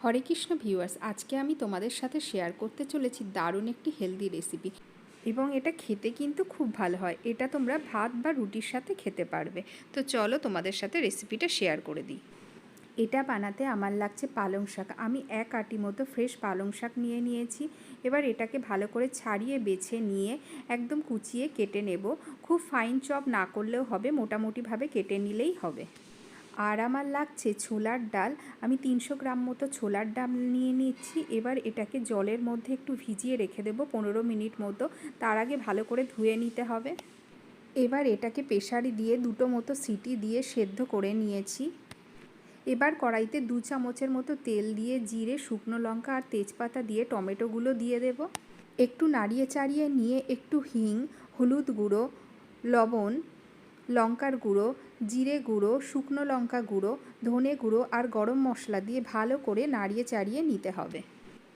হরে Krishna viewers, আজকে আমি তোমাদের সাথে শেয়ার করতে চলেছি দারুণ একটি হেলদি রেসিপি এবং এটা খেতে কিন্তু খুব ভালো হয়। এটা তোমরা ভাত বা রুটির সাথে খেতে পারবে। তো চলো তোমাদের সাথে রেসিপিটা শেয়ার করে দিই। এটা বানাতে আমার লাগছে পালং শাক। আমি 1 আঁটি মতো ফ্রেশ পালং শাক নিয়ে নিয়েছি। এবার এটাকে ভালো করে ছাড়িয়ে বেছে নিয়ে একদম কুচিয়ে কেটে নেব। খুব ফাইন চপ না করলেও হবে, মোটামুটিভাবে কেটে নিলেই হবে। আর আমার লাগছে ছোলার ডাল। আমি 300 গ্রাম মতো ছোলার ডাল নিয়ে নিচ্ছি। এবার এটাকে জলের মধ্যে একটু ভিজিয়ে রেখে দেবো 15 মিনিট মতো। তার আগে ভালো করে ধুয়ে নিতে হবে। এবার এটাকে প্রেসারে দিয়ে 2টো মতো সিটি দিয়ে সেদ্ধ করে নিয়েছি। এবার কড়াইতে 2 চামচের মতো তেল দিয়ে জিরে, শুকনো লঙ্কা আর তেজপাতা দিয়ে টমেটোগুলো দিয়ে দেব। একটু নাড়িয়ে চাড়িয়ে নিয়ে একটু হিং, হলুদ গুঁড়ো, লবণ, লঙ্কার গুঁড়ো, জিরে গুঁড়ো, শুকনো লঙ্কা গুঁড়ো, ধনে গুঁড়ো আর গরম মশলা দিয়ে ভালো করে নাড়িয়ে চাড়িয়ে নিতে হবে।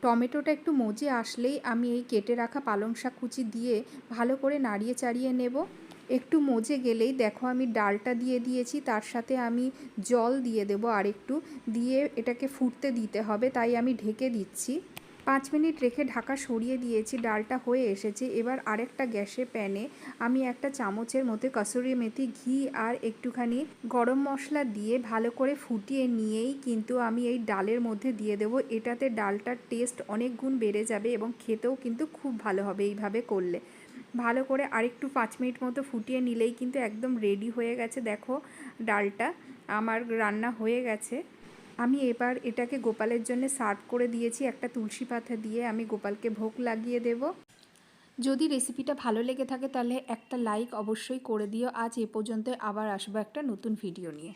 টমেটোটা একটু মজে আসলেই আমি এই কেটে রাখা পালং শাক কুচি দিয়ে ভালো করে নাড়িয়ে চাড়িয়ে নেব। একটু মজে গেলেই দেখো আমি ডালটা দিয়ে দিয়েছি, তার সাথে আমি জল দিয়ে দেবো আর একটু দিয়ে এটাকে ফুটতে দিতে হবে, তাই আমি ঢেকে দিচ্ছি। 5 মিনিট রেখে ঢাকা সরিয়ে দিয়েছি। ডালটা হয়ে এসেছে। এবার আরেকটা গ্যাসে প্যানে আমি একটা চামচের মতো কসুরি মেথি, ঘি আর একটুখানি গরম মশলা দিয়ে ভালো করে ফুটিয়ে নিয়েই কিন্তু আমি এই ডালের মধ্যে দিয়ে দেবো। এটাতে ডালটার টেস্ট অনেক গুণ বেড়ে যাবে এবং খেতেও কিন্তু খুব ভালো হবে এইভাবে করলে। ভালো করে আরেকটু 5 মিনিট মতো ফুটিয়ে নিলেই কিন্তু একদম রেডি হয়ে গেছে। দেখো ডালটা আমার রান্না হয়ে গেছে। আমি এবার এটাকে গোপালের জন্য সার্ভ করে দিয়েছি। একটা তুলসী পাতা দিয়ে আমি গোপালকে ভোগ লাগিয়ে দেব। যদি রেসিপিটা ভালো লেগে থাকে তাহলে একটা লাইক অবশ্যই করে দিও। আজ এ পর্যন্ত, আবার আসবো একটা নতুন ভিডিও নিয়ে।